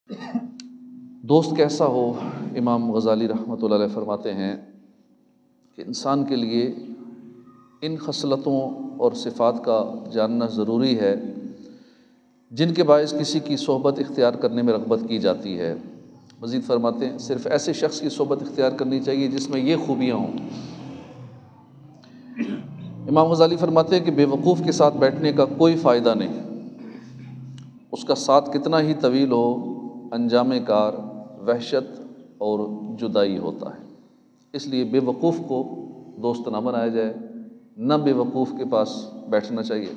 دوست کیسا ہو؟ امام غزالی رحمۃ اللہ علیہ فرماتے ہیں کہ انسان کے لیے ان خصلتوں اور صفات کا جاننا ضروری ہے جن کے باعث کسی کی صحبت اختیار کرنے میں رغبت کی جاتی ہے۔ مزید فرماتے ہیں صرف ایسے شخص کی صحبت اختیار کرنی چاہیے جس میں یہ خوبیاں ہوں۔ امام غزالی فرماتے ہیں کہ بے وقوف کے ساتھ بیٹھنے کا کوئی فائدہ نہیں، اس کا ساتھ کتنا ہی طویل ہو، انجام کار وحشت اور جدائی ہوتا ہے۔ اس لیے بے وقوف کو دوست نہ بنایا جائے، نہ بے وقوف کے پاس بیٹھنا چاہیے۔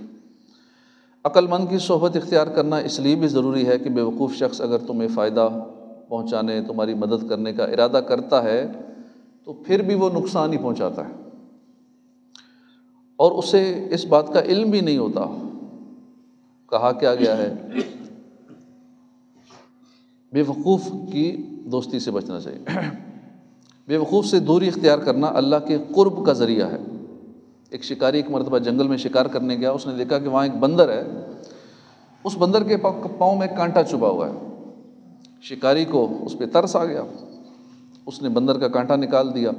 عقل مند کی صحبت اختیار کرنا اس لیے بھی ضروری ہے کہ بے وقوف شخص اگر تمہیں فائدہ پہنچانے، تمہاری مدد کرنے کا ارادہ کرتا ہے تو پھر بھی وہ نقصان ہی پہنچاتا ہے، اور اسے اس بات کا علم بھی نہیں ہوتا۔ کہا کیا گیا ہے، بے وقوف کی دوستی سے بچنا چاہیے۔ بے وقوف سے دوری اختیار کرنا اللہ کے قرب کا ذریعہ ہے۔ ایک شکاری ایک مرتبہ جنگل میں شکار کرنے گیا، اس نے دیکھا کہ وہاں ایک بندر ہے، اس بندر کے پاؤں میں کانٹا چبھا ہوا ہے۔ شکاری کو اس پہ ترس آ گیا، اس نے بندر کا کانٹا نکال دیا۔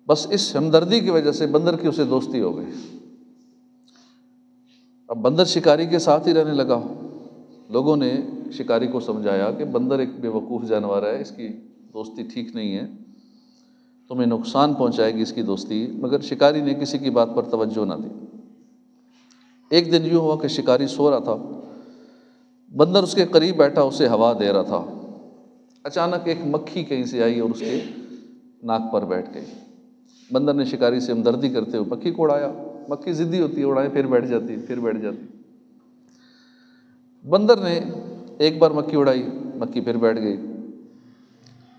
بس اس ہمدردی کی وجہ سے بندر کی اسے دوستی ہو گئی۔ اب بندر شکاری کے ساتھ ہی رہنے لگا۔ لوگوں نے شکاری کو سمجھایا کہ بندر ایک بے وقوف جانور ہے، اس کی دوستی ٹھیک نہیں ہے، تمہیں نقصان پہنچائے گی اس کی دوستی، مگر شکاری نے کسی کی بات پر توجہ نہ دی۔ ایک دن یوں ہوا کہ شکاری سو رہا تھا، بندر اس کے قریب بیٹھا اسے ہوا دے رہا تھا۔ اچانک ایک مکھی کہیں سے آئی اور اس کے ناک پر بیٹھ گئی۔ بندر نے شکاری سے ہمدردی کرتے ہوئے مکھی کو اڑایا۔ مکھی ضدی ہوتی ہے، اڑائے پھر بیٹھ جاتی، پھر بیٹھ جاتی۔ بندر نے ایک بار مکھی اڑائی، مکھی پھر بیٹھ گئی۔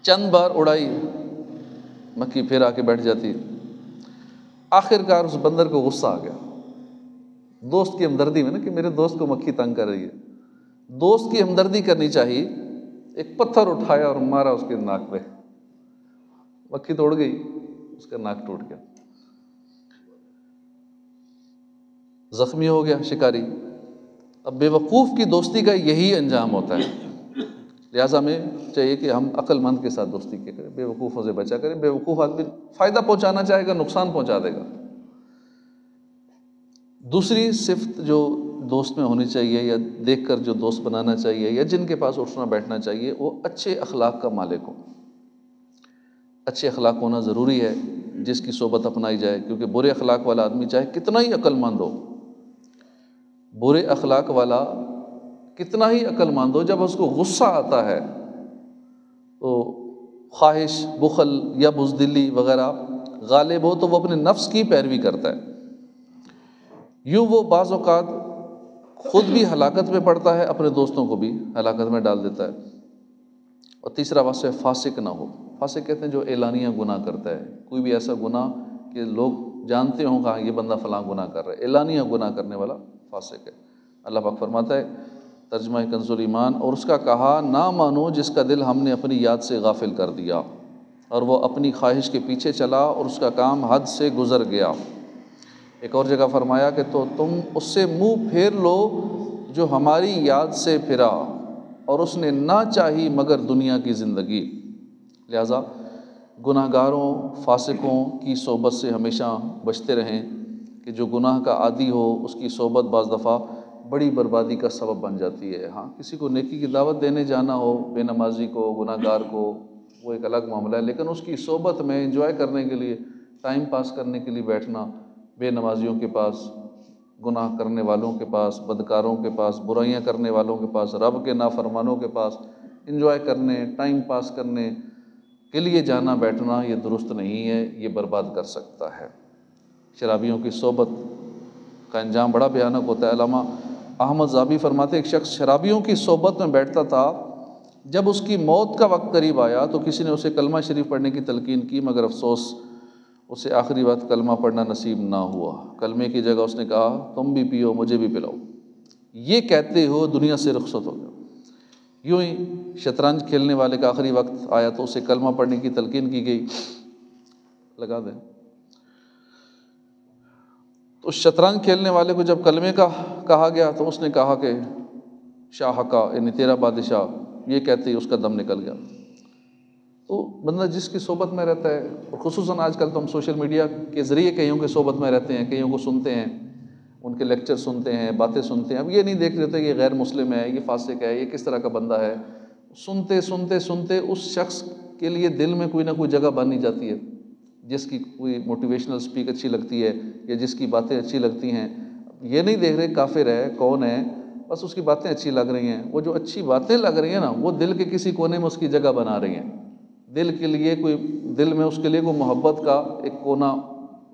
چند بار اڑائی، مکھی پھر آ کے بیٹھ جاتی۔ آخر کار اس بندر کو غصہ آ گیا، دوست کی ہمدردی میں نا، کہ میرے دوست کو مکھی تنگ کر رہی ہے۔ دوست کی ہمدردی کرنی چاہیے، ایک پتھر اٹھایا اور مارا اس کے ناک پہ، مکھی توڑ گئی، اس کا ناک ٹوٹ گیا، زخمی ہو گیا شکاری۔ اب بے وقوف کی دوستی کا یہی انجام ہوتا ہے۔ لہٰذا ہمیں چاہیے کہ ہم عقل مند کے ساتھ دوستی کیا کریں، بے وقوفوں سے بچا کریں۔ بے وقوف آدمی فائدہ پہنچانا چاہے گا، نقصان پہنچا دے گا۔ دوسری صفت جو دوست میں ہونی چاہیے، یا دیکھ کر جو دوست بنانا چاہیے، یا جن کے پاس اٹھنا بیٹھنا چاہیے، وہ اچھے اخلاق کا مالک ہو۔ اچھے اخلاق ہونا ضروری ہے جس کی صحبت اپنائی جائے، کیونکہ برے اخلاق والا آدمی چاہے کتنا ہی عقل مند ہو، برے اخلاق والا کتنا ہی عقل مند ہو، جب اس کو غصہ آتا ہے تو خواہش، بخل یا بزدلی وغیرہ غالب ہو تو وہ اپنے نفس کی پیروی کرتا ہے۔ یوں وہ بعض اوقات خود بھی ہلاکت میں پڑتا ہے، اپنے دوستوں کو بھی ہلاکت میں ڈال دیتا ہے۔ اور تیسرا وصف ہے فاسق نہ ہو۔ فاسق کہتے ہیں جو اعلانیہ گناہ کرتا ہے، کوئی بھی ایسا گناہ کہ لوگ جانتے ہوں کہ یہ بندہ فلاں گناہ کر رہا ہے، اعلانیہ گناہ کرنے والا فاسق ہے۔ اللہ پاک فرماتا ہے ترجمہ کنز الایمان، اور اس کا کہا نہ مانو جس کا دل ہم نے اپنی یاد سے غافل کر دیا، اور وہ اپنی خواہش کے پیچھے چلا اور اس کا کام حد سے گزر گیا۔ ایک اور جگہ فرمایا کہ تو تم اس سے منہ پھیر لو جو ہماری یاد سے پھرا، اور اس نے نہ چاہی مگر دنیا کی زندگی۔ لہٰذا گناہ گاروں، فاسقوں کی صحبت سے ہمیشہ بچتے رہیں، کہ جو گناہ کا عادی ہو اس کی صحبت بعض دفعہ بڑی بربادی کا سبب بن جاتی ہے۔ ہاں، کسی کو نیکی کی دعوت دینے جانا ہو، بے نمازی کو، گناہ گار کو، وہ ایک الگ معاملہ ہے، لیکن اس کی صحبت میں انجوائے کرنے کے لیے، ٹائم پاس کرنے کے لیے بیٹھنا، بے نمازیوں کے پاس، گناہ کرنے والوں کے پاس، بدکاروں کے پاس، برائیاں کرنے والوں کے پاس، رب کے نافرمانوں کے پاس انجوائے کرنے، ٹائم پاس کرنے کے لیے جانا بیٹھنا، یہ درست نہیں ہے، یہ برباد کر سکتا ہے۔ شرابیوں کی صحبت کا انجام بڑا بھیانک ہوتا ہے۔ علامہ احمد ذابی فرماتے ایک شخص شرابیوں کی صحبت میں بیٹھتا تھا، جب اس کی موت کا وقت قریب آیا تو کسی نے اسے کلمہ شریف پڑھنے کی تلقین کی، مگر افسوس اسے آخری وقت کلمہ پڑھنا نصیب نہ ہوا۔ کلمے کی جگہ اس نے کہا تم بھی پیو، مجھے بھی پلاؤ، یہ کہتے ہو دنیا سے رخصت ہو گیا۔ یوں ہی شطرنج کھیلنے والے کا آخری وقت آیا تو اسے کلمہ پڑھنے کی تلقین کی گئی، لگا دیں تو شطرنج کھیلنے والے کو جب کلمے کا کہا گیا تو اس نے کہا کہ شاہ کا یعنی تیرا بادشاہ، یہ کہتے ہی اس کا دم نکل گیا۔ تو بندہ جس کی صحبت میں رہتا ہے، اور خصوصاً آج کل تو ہم سوشل میڈیا کے ذریعے کئیوں کی صحبت میں رہتے ہیں، کئیوں کو سنتے ہیں، ان کے لیکچر سنتے ہیں، باتیں سنتے ہیں۔ اب یہ نہیں دیکھ رہے ہوتے کہ یہ غیر مسلم ہے، یہ فاسق ہے، یہ کس طرح کا بندہ ہے۔ سنتے سنتے سنتے اس شخص کے لیے دل میں کوئی نہ کوئی جگہ بانی جاتی ہے، جس کی کوئی موٹیویشنل اسپیک اچھی لگتی ہے یا جس کی باتیں اچھی لگتی ہیں۔ یہ نہیں دیکھ رہے کافر ہے کون ہے، بس اس کی باتیں اچھی لگ رہی ہیں۔ وہ جو اچھی باتیں لگ رہی ہیں نا، وہ دل کے کسی کونے میں اس کی جگہ بنا رہی ہیں۔ دل کے لیے کوئی، دل میں اس کے لیے کوئی محبت کا ایک کونا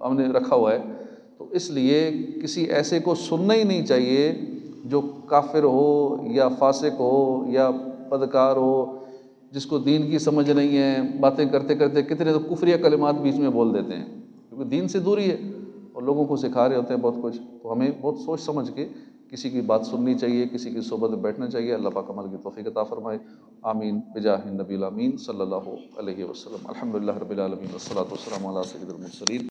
ہم نے رکھا ہوا ہے۔ تو اس لیے کسی ایسے کو سننا ہی نہیں چاہیے جو کافر ہو یا فاسق ہو یا بدکار ہو، جس کو دین کی سمجھ نہیں ہے، باتیں کرتے کرتے کتنے تو کفریہ کلمات بیچ میں بول دیتے ہیں، کیونکہ دین سے دوری ہے اور لوگوں کو سکھا رہے ہوتے ہیں بہت کچھ۔ تو ہمیں بہت سوچ سمجھ کے کسی کی بات سننی چاہیے، کسی کی صحبت میں بیٹھنا چاہیے۔ اللہ پاک عمل کی توفیق عطا فرمائے، آمین بجاہ النبی الامین صلی اللہ علیہ وسلم۔ الحمدللہ رب العالمین والصلاۃ والسلام علی سید المرسلین۔